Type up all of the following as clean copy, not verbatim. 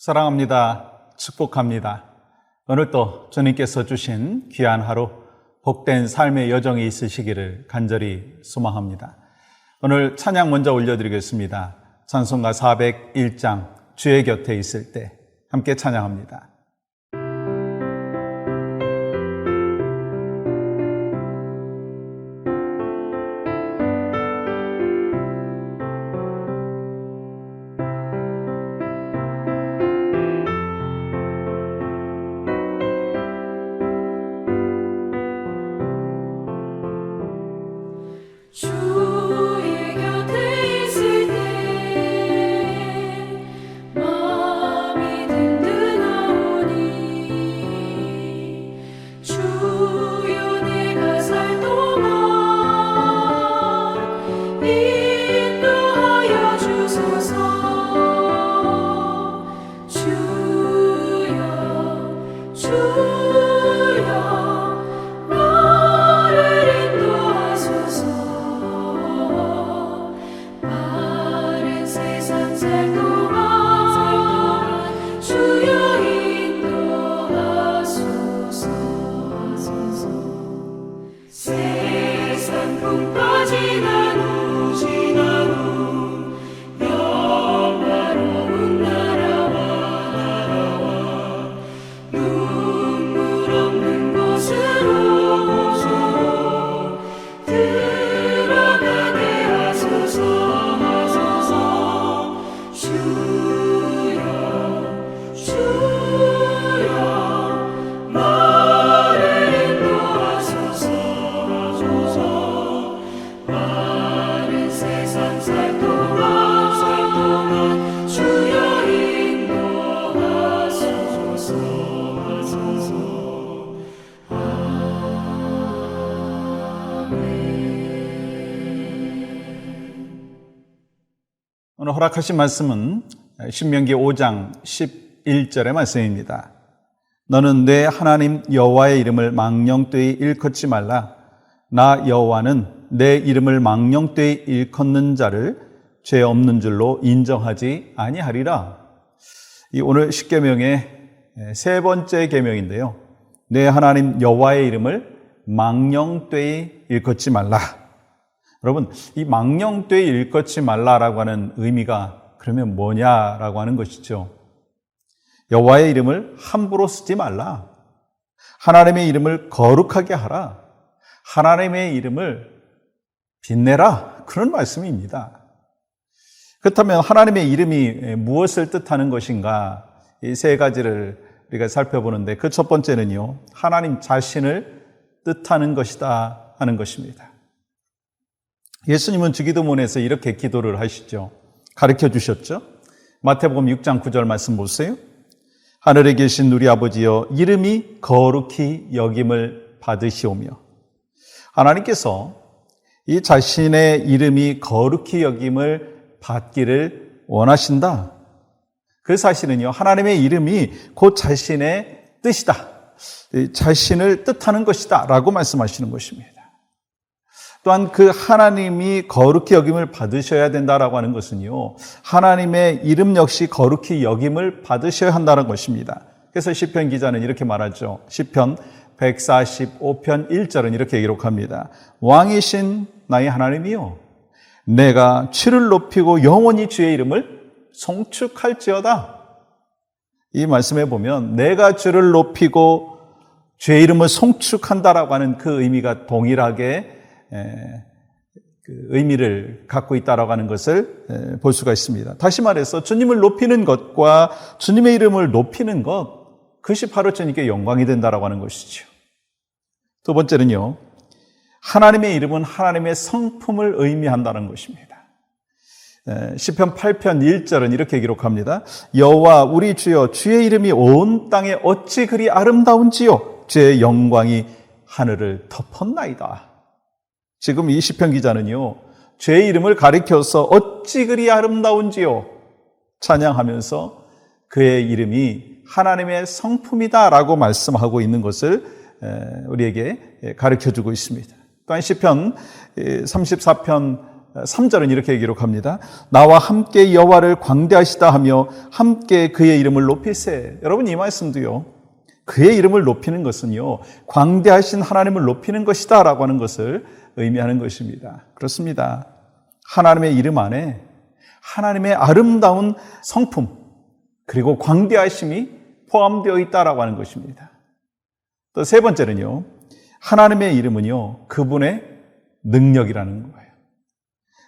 사랑합니다. 축복합니다. 오늘도 주님께서 주신 귀한 하루, 복된 삶의 여정이 있으시기를 간절히 소망합니다. 오늘 찬양 먼저 올려드리겠습니다. 찬송가 401장 주의 곁에 있을 때 함께 찬양합니다. 주의 곁에 있을 때 마음이 든든하오니 주여 내가 살 동안 인도하여 주소서. 주여 나를 인도하소서. 바른 세상 살 동안 주여 인도하소서. 세상 풍파 지난 후 영화로운 나라와 눈물 없는 곳으로 들어가게 하소서. 주여 나를 인도하소서. 바른 세상 살 동안 주여 인도하소서. 오늘 허락하신 말씀은 신명기 5장 11절의 말씀입니다. 너는 내 하나님 여호와의 이름을 망령되이 일컫지 말라. 나 여호와는 내 이름을 망령되이 일컫는 자를 죄 없는 줄로 인정하지 아니하리라. 이 오늘 십계명의 세 번째 계명인데요. 내 하나님 여호와의 이름을 망령되이 일컫지 말라. 여러분, 이 망령되이 일컫지 말라라고 하는 의미가 그러면 뭐냐라고 하는 것이죠. 여호와의 이름을 함부로 쓰지 말라. 하나님의 이름을 거룩하게 하라. 하나님의 이름을 빛내라. 그런 말씀입니다. 그렇다면 하나님의 이름이 무엇을 뜻하는 것인가? 이 세 가지를 우리가 살펴보는데 그 첫 번째는요, 하나님 자신을 뜻하는 것이다 하는 것입니다. 예수님은 주기도문에서 이렇게 기도를 하시죠. 가르쳐 주셨죠. 마태복음 6장 9절 말씀 보세요. 하늘에 계신 우리 아버지여, 이름이 거룩히 여김을 받으시오며. 하나님께서 이 자신의 이름이 거룩히 여김을 받기를 원하신다. 그 사실은요, 하나님의 이름이 곧 자신의 뜻이다. 자신을 뜻하는 것이다 라고 말씀하시는 것입니다. 또한 그 하나님이 거룩히 여김을 받으셔야 된다라고 하는 것은요, 하나님의 이름 역시 거룩히 여김을 받으셔야 한다는 것입니다. 그래서 시편 기자는 이렇게 말하죠. 시편 145편 1절은 이렇게 기록합니다. 왕이신 나의 하나님이요, 내가 주를 높이고 영원히 주의 이름을 송축할지어다. 이 말씀에 보면 내가 주를 높이고 주의 이름을 송축한다라고 하는 그 의미가 동일하게 그 의미를 갖고 있다라고 하는 것을 볼 수가 있습니다. 다시 말해서 주님을 높이는 것과 주님의 이름을 높이는 것, 그것이 바로 주님께 영광이 된다라고 하는 것이죠. 두 번째는요, 하나님의 이름은 하나님의 성품을 의미한다는 것입니다. 시편 8편 1절은 이렇게 기록합니다. 여호와 우리 주여, 주의 이름이 온 땅에 어찌 그리 아름다운지요, 주의 영광이 하늘을 덮었나이다. 지금 이 시편 기자는요, 죄의 이름을 가리켜서 어찌 그리 아름다운지요 찬양하면서 그의 이름이 하나님의 성품이다라고 말씀하고 있는 것을 우리에게 가르쳐주고 있습니다. 또한 시편 34편 3절은 이렇게 기록합니다. 나와 함께 여호와를 광대하시다 하며 함께 그의 이름을 높이세. 여러분, 이 말씀도요, 그의 이름을 높이는 것은요, 광대하신 하나님을 높이는 것이다 라고 하는 것을 의미하는 것입니다. 그렇습니다. 하나님의 이름 안에 하나님의 아름다운 성품 그리고 광대하심이 포함되어 있다라고 하는 것입니다. 또 세 번째는요, 하나님의 이름은요, 그분의 능력이라는 거예요.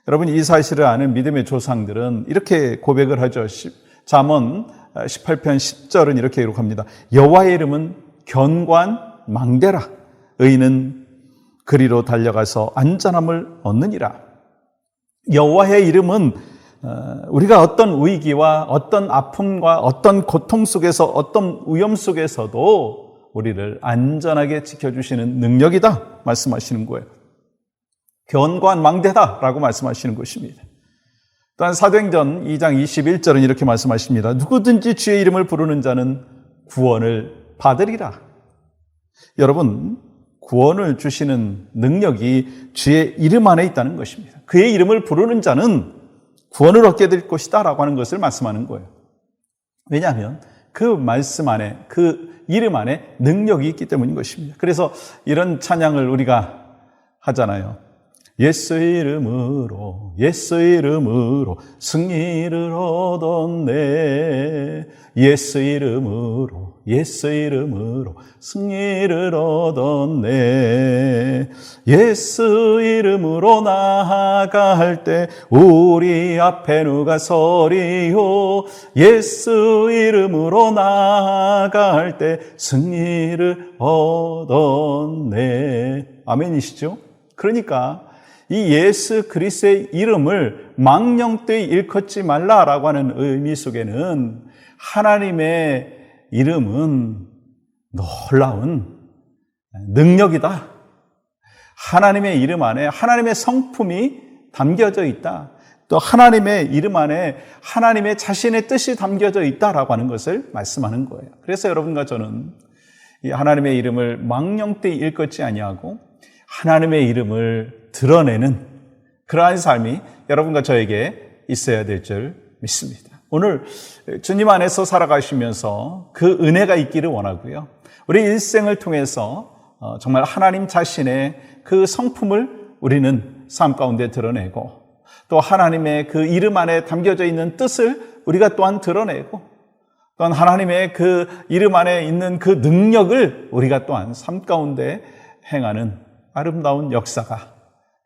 여러분, 이 사실을 아는 믿음의 조상들은 이렇게 고백을 하죠. 잠언 18편 10절은 이렇게 기록합니다. 여호와의 이름은 견고한 망대라. 의인은 그리로 달려가서 안전함을 얻느니라. 여호와의 이름은 우리가 어떤 위기와 어떤 아픔과 어떤 고통 속에서 어떤 위험 속에서도 우리를 안전하게 지켜주시는 능력이다 말씀하시는 거예요. 견고한 망대다라고 말씀하시는 것입니다. 또한 사도행전 2장 21절은 이렇게 말씀하십니다. 누구든지 주의 이름을 부르는 자는 구원을 받으리라. 여러분, 구원을 주시는 능력이 주의 이름 안에 있다는 것입니다. 그의 이름을 부르는 자는 구원을 얻게 될 것이다 라고 하는 것을 말씀하는 거예요. 왜냐하면 그 말씀 안에, 그 이름 안에 능력이 있기 때문인 것입니다. 그래서 이런 찬양을 우리가 하잖아요. 예수의 이름으로 예수의 이름으로 승리를 얻었네. 예수의 이름으로 예수의 이름으로 승리를 얻었네. 예수 이름으로 나아갈 때 우리 앞에 누가 서리요. 예수 이름으로 나아갈 때 승리를 얻었네. 아멘이시죠? 그러니까 이 예수 그리스도의 이름을 망령되이 일컫지 말라라고 하는 의미 속에는 하나님의 이름은 놀라운 능력이다. 하나님의 이름 안에 하나님의 성품이 담겨져 있다. 또 하나님의 이름 안에 하나님의 자신의 뜻이 담겨져 있다라고 하는 것을 말씀하는 거예요. 그래서 여러분과 저는 이 하나님의 이름을 망령되이 일컫지 아니하고 하나님의 이름을 드러내는 그러한 삶이 여러분과 저에게 있어야 될 줄 믿습니다. 오늘 주님 안에서 살아가시면서 그 은혜가 있기를 원하고요. 우리 일생을 통해서 정말 하나님 자신의 그 성품을 우리는 삶 가운데 드러내고 또 하나님의 그 이름 안에 담겨져 있는 뜻을 우리가 또한 드러내고 또한 하나님의 그 이름 안에 있는 그 능력을 우리가 또한 삶 가운데 행하는 아름다운 역사가,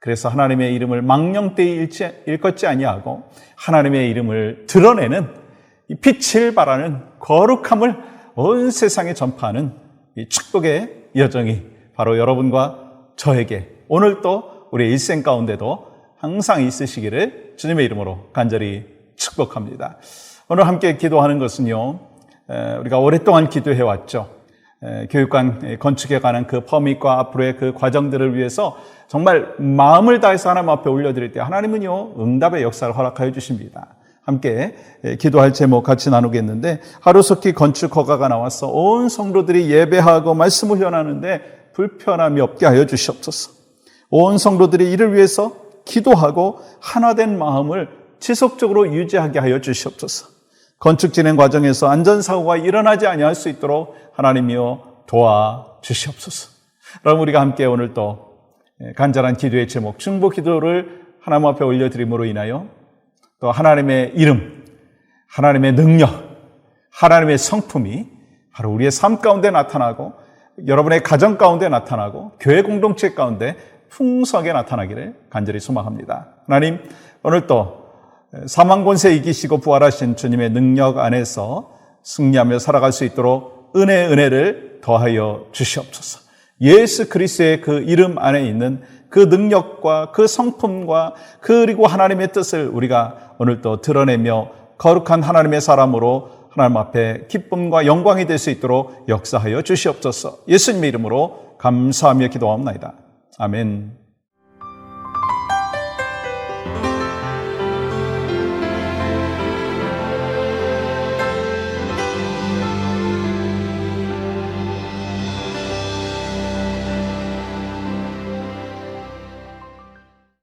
그래서 하나님의 이름을 망령되이 일컫지 아니하고 하나님의 이름을 드러내는 이 빛을 발하는 거룩함을 온 세상에 전파하는 이 축복의 여정이 바로 여러분과 저에게 오늘 또 우리의 일생 가운데도 항상 있으시기를 주님의 이름으로 간절히 축복합니다. 오늘 함께 기도하는 것은요, 우리가 오랫동안 기도해왔죠. 교육관 건축에 관한 그 퍼밋과 앞으로의 그 과정들을 위해서 정말 마음을 다해서 하나님 앞에 올려드릴 때 하나님은요, 응답의 역사를 허락하여 주십니다. 함께 기도할 제목 같이 나누겠는데, 하루속히 건축 허가가 나와서 온 성도들이 예배하고 말씀을 전하는데 불편함이 없게 하여 주시옵소서. 온 성도들이 이를 위해서 기도하고 하나된 마음을 지속적으로 유지하게 하여 주시옵소서. 건축 진행 과정에서 안전사고가 일어나지 아니할 수 있도록 하나님이여 도와주시옵소서. 그럼 우리가 함께 오늘 또 간절한 기도의 제목, 중보 기도를 하나님 앞에 올려드림으로 인하여 또 하나님의 이름, 하나님의 능력, 하나님의 성품이 바로 우리의 삶 가운데 나타나고 여러분의 가정 가운데 나타나고 교회 공동체 가운데 풍성하게 나타나기를 간절히 소망합니다. 하나님, 오늘 또 사망 권세 이기시고 부활하신 주님의 능력 안에서 승리하며 살아갈 수 있도록 은혜를 더하여 주시옵소서. 예수 그리스도의 그 이름 안에 있는 그 능력과 그 성품과 그리고 하나님의 뜻을 우리가 오늘 또 드러내며 거룩한 하나님의 사람으로 하나님 앞에 기쁨과 영광이 될 수 있도록 역사하여 주시옵소서. 예수님의 이름으로 감사하며 기도합니다. 아멘.